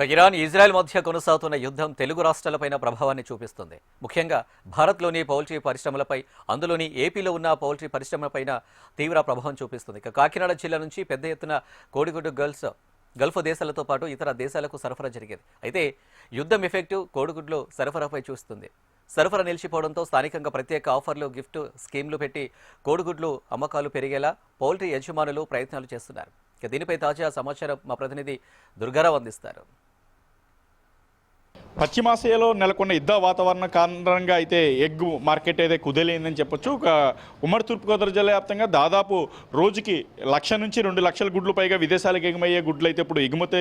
Iran Israel మధ్య కొనసాగుతున్న యుద్ధం తెలుగు రాష్ట్రాలపైన ప్రభావాన్ని చూపిస్తుంది. ముఖ్యంగా భారత్లోని పౌల్ట్రీ పరిశ్రమలపై, అందులోని ఏపీలో ఉన్న పౌల్ట్రీ పరిశ్రమలపైన తీవ్ర ప్రభావం చూపిస్తుంది. కాకినాడ జిల్లా నుంచి పెద్ద ఎత్తున కోడిగుడ్డు గల్ఫ్ దేశాలతో పాటు ఇతర దేశాలకు సరఫరా జరిగేది. అయితే యుద్ధం ఎఫెక్టివ్ కోడిగుడ్లు సరఫరాపై చూస్తుంది. సరఫరా నిలిచిపోవడంతో స్థానికంగా ప్రత్యేక ఆఫర్లు, గిఫ్ట్ స్కీమ్లు పెట్టి కోడిగుడ్లు అమ్మకాలు పెరిగేలా పౌల్ట్రీ యజమానులు ప్రయత్నాలు చేస్తున్నారు. దీనిపై తాజా సమాచారం మా ప్రతినిధి దుర్గారావు అందిస్తారు. పశ్చిమాసియాలో నెలకొన్న యుద్ధ వాతావరణం కారణంగా అయితే ఎగ్ మార్కెట్ అయితే కుదేలైందని చెప్పొచ్చు. ఉమ్మడి తూర్పుగోదావరి జిల్లా వ్యాప్తంగా దాదాపు రోజుకి 1,00,000 నుంచి 2,00,000 గుడ్లు పైగా విదేశాలకు ఎగుమయ్యే గుడ్లు అయితే ఇప్పుడు ఎగుమతి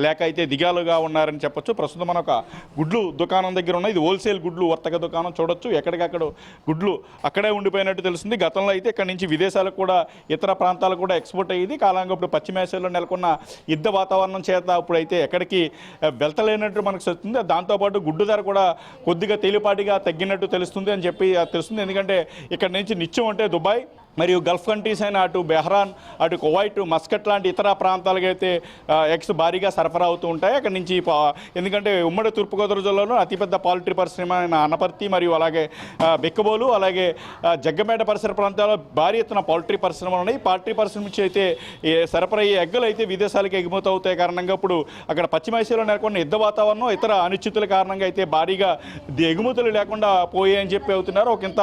లేక అయితే దిగాలుగా ఉన్నారని చెప్పొచ్చు. ప్రస్తుతం మన ఒక గుడ్లు దుకాణం దగ్గర ఉన్న ఇది హోల్సేల్ గుడ్లు వర్తక దుకాణం చూడొచ్చు. ఎక్కడికక్కడ గుడ్లు అక్కడే ఉండిపోయినట్టు తెలుస్తుంది. గతంలో అయితే ఇక్కడ నుంచి విదేశాలకు కూడా ఇతర ప్రాంతాలకు కూడా ఎక్స్పోర్ట్ అయ్యేది. కాలంగా ఇప్పుడు పశ్చిమాసియాలో నెలకొన్న యుద్ధ వాతావరణం చేత ఇప్పుడైతే ఎక్కడికి వెళ్తలేనట్టు మనకు వస్తుంది. దాంతోపాటు గుడ్డు ధర కూడా కొద్దిగా తేలిపాటిగా తగ్గినట్టు తెలుస్తుంది అని చెప్పి తెలుస్తుంది. ఎందుకంటే ఇక్కడ నుంచి నిత్యం అంటే దుబాయ్ మరియు గల్ఫ్ కంట్రీస్ అయిన అటు బెహ్రాన్, అటు కువైట్, మస్కట్ లాంటి ఇతర ప్రాంతాలకు అయితే ఎగ్స్ భారీగా సరఫరా అవుతూ ఉంటాయి. అక్కడి నుంచి ఎందుకంటే ఉమ్మడి తూర్పుగోదావరి జిల్లాలో అతిపెద్ద పౌల్ట్రీ పరిశ్రమ అయిన అనపర్తి మరియు అలాగే బెక్కబోలు, అలాగే జగ్గంపేట పరిసర ప్రాంతాల్లో భారీ ఎత్తున పౌల్ట్రీ పరిశ్రమలు ఉన్నాయి. పౌల్ట్రీ పరిశ్రమ నుంచి అయితే సరఫరా అయ్యే ఎగ్గులు అయితే విదేశాలకు ఎగుమతి అవుతాయి. కారణంగా ఇప్పుడు అక్కడ పశ్చిమాసియాలో నెలకొన్న యుద్ధ వాతావరణం, ఇతర అనిశ్చితుల కారణంగా అయితే భారీగా ఎగుమతులు లేకుండా పోయాయని చెప్పి అవుతున్నారు. ఒక ఇంత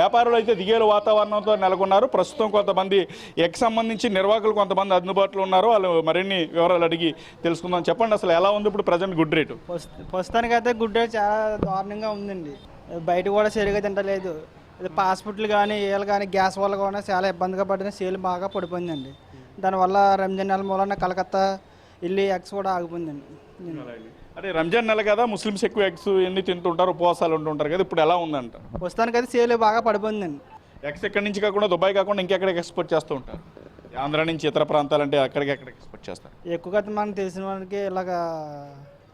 వ్యాపారులు అయితే దిగేలు వాతావరణంతో నెలకొన్న ప్రస్తుతం కొంతమంది ఎగ్ సంబంధించి నిర్వాహకులు కొంతమంది అందుబాటులో ఉన్నారు. వాళ్ళు మరిన్ని వివరాలు అడిగి తెలుసుకుందాం. చెప్పండి, అసలు ఎలా ఉంది ఇప్పుడు ప్రజెంట్ గుడ్ రేటు? ప్రస్తుతానికి అయితే గుడ్ రేట్ చాలా దారుణంగా ఉందండి. బయట కూడా సరిగా తింటలేదు. పాస్పోర్ట్లు కానీ వీళ్ళు కానీ గ్యాస్ వల్ల కూడా చాలా ఇబ్బందిగా పడిన సేల్ బాగా పడిపోయిందండి. దానివల్ల రంజాన్ నెల మూలన కలకత్తా వెళ్ళి ఎగ్స్ కూడా ఆగిపోయిందండి. అదే రంజాన్ నెల కదా, ముస్లిమ్స్ ఎక్కువ ఎగ్స్ ఎన్ని తింటుంటారు, ఉపవాసాలు ఉంటుంటారు కదా, ఇప్పుడు ఎలా ఉందంట? ప్రస్తుతానికి అయితే సేల్ బాగా పడిపోయిందండి. ఎగ్స్ ఎక్కడి నుంచి కాకుండా దుబాయ్ కాకుండా ఇంకెక్కడికి ఎక్స్పోర్ట్ చేస్తూ ఉంటారు? ఆంధ్ర నుంచి ఇతర ప్రాంతాలంటే అక్కడికి ఎక్స్పోర్ట్ చేస్తారు? ఎక్కువగా మనకు తెలిసిన వాళ్ళకి ఇలాగ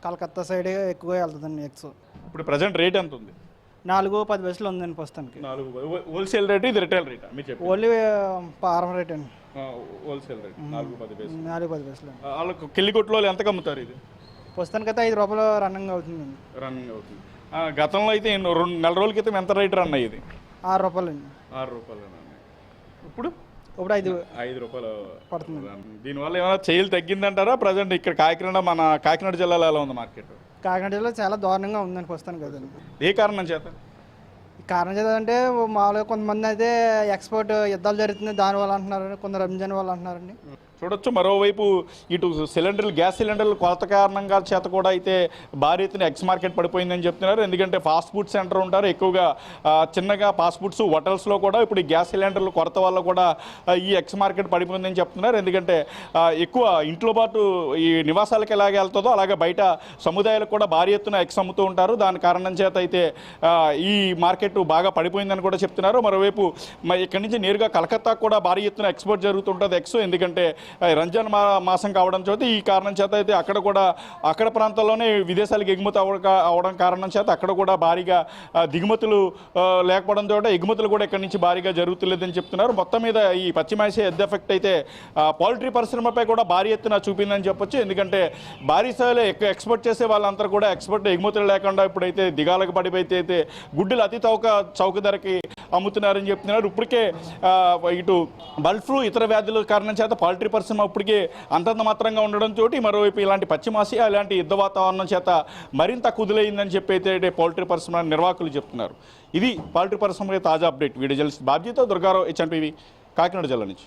కలకత్తా సైడ్ ఎక్కువగా వెళ్తుందండి ఎగ్స్. ఇప్పుడు ప్రజెంట్ రేట్ ఎంత ఉంది? 4-10 పైసలు ఉందండి ప్రస్తుతానికి. 4 హోల్సేల్ రేట్, ఇది రిటైల్ రేట్? మీరు చెప్పండి. ఓన్లీ ఫారం రేట్ అండి. హోల్సేల్ రేట్ 4-10 పైసలు. 4-10 పైసలు. వాళ్ళకు కిల్లికొట్లో ఎంతకు అమ్ముతారు ఇది? ప్రస్తుతానికి అయితే ₹5 రన్నింగ్ అవుతుందండి. రన్నింగ్ అవుతుంది. గతంలో అయితే నెల రోజుల క్రితం ఎంత రేట్ రన్ అయ్యేది? ₹6 అండి. ₹6. ఇప్పుడు ₹5 పడుతుంది. దీనివల్ల ఏమైనా సేల్ తగ్గిందంటారా? ప్రజెంట్ ఇక్కడ కాకినాడ జిల్లాలో ఎలా ఉంది మార్కెట్? కాకినాడ జిల్లా చాలా దారుణంగా ఉందని ప్రస్తుతానికి కదండి. ఏ కారణం చేత? కారణం చేద్దంటే మామూలుగా కొంతమంది అయితే ఎక్స్పోర్ట్ యుద్ధాలు జరుగుతుంది దానివల్ల అంటున్నారండి, కొందరు రంజాన్ వాళ్ళు అంటున్నారండి. చూడొచ్చు. మరోవైపు ఇటు గ్యాస్ సిలిండర్లు కొరత కారణంగా చేత కూడా అయితే భారీ ఎత్తున ఎగ్స్ మార్కెట్ పడిపోయిందని చెప్తున్నారు. ఎందుకంటే ఫాస్ట్ ఫుడ్ సెంటర్ ఉంటారు ఎక్కువగా, చిన్నగా ఫాస్ట్ ఫుడ్స్ హోటల్స్లో కూడా ఇప్పుడు ఈ గ్యాస్ సిలిండర్లు కొరత వల్ల కూడా ఈ ఎగ్స్ మార్కెట్ పడిపోయిందని చెప్తున్నారు. ఎందుకంటే ఎక్కువ ఇంట్లో పాటు ఈ నివాసాలకు ఎలాగే వెళ్తుందో అలాగే బయట సముదాయాలకు కూడా భారీ ఎత్తున ఎగ్స్ అమ్ముతూ ఉంటారు. దాని కారణం చేత అయితే ఈ మార్కెట్ బాగా పడిపోయిందని కూడా చెప్తున్నారు. మరోవైపు ఇక్కడి నుంచి నేరుగా కలకత్తాకు కూడా భారీ ఎత్తున ఎక్స్పోర్ట్ జరుగుతుంటుంది ఎగ్స్. ఎందుకంటే రంజాన్ మాసం కావడం చేత ఈ కారణం చేత అయితే అక్కడ ప్రాంతాల్లోనే విదేశాలకు ఎగుమతి అవడం కారణం చేత అక్కడ కూడా భారీగా దిగుమతులు లేకపోవడం చోట ఎగుమతులు కూడా ఇక్కడి నుంచి భారీగా జరుగుతులేదని చెప్తున్నారు. మొత్తం మీద ఈ పశ్చిమాసియా యుద్ధ ఎఫెక్ట్ అయితే పౌల్ట్రీ పరిశ్రమపై కూడా భారీ ఎత్తున చూపిందని చెప్పొచ్చు. ఎందుకంటే భారీ స్థాయిలో ఎక్స్పోర్ట్ చేసే వాళ్ళంతా కూడా ఎగుమతులు లేకుండా ఇప్పుడైతే దిగాలకు పడిపోతే అయితే గుడ్డులు అతి చౌక ధరకి అమ్ముతున్నారని చెప్తున్నారు. ఇప్పటికే ఇటు బర్డ్ ఫ్లూ, ఇతర వ్యాధుల కారణం చేత పౌల్ట్రీ పరిశ్రమ ఇప్పటికే అంతంత మాత్రంగా ఉండడంతో మరోవైపు ఇలాంటి పశ్చిమాసియా ఇలాంటి యుద్ధ వాతావరణం చేత మరింత కుదులైందని చెప్పి అయితే పౌల్ట్రీ పరిశ్రమ నిర్వాహకులు చెప్తున్నారు. ఇది పౌల్ట్రీ పరిశ్రమ తాజా అప్డేట్. వీడియో జర్నలిస్ట్ బాబ్జీతో దుర్గారావు, HNTV, కాకినాడ జిల్లా నుంచి.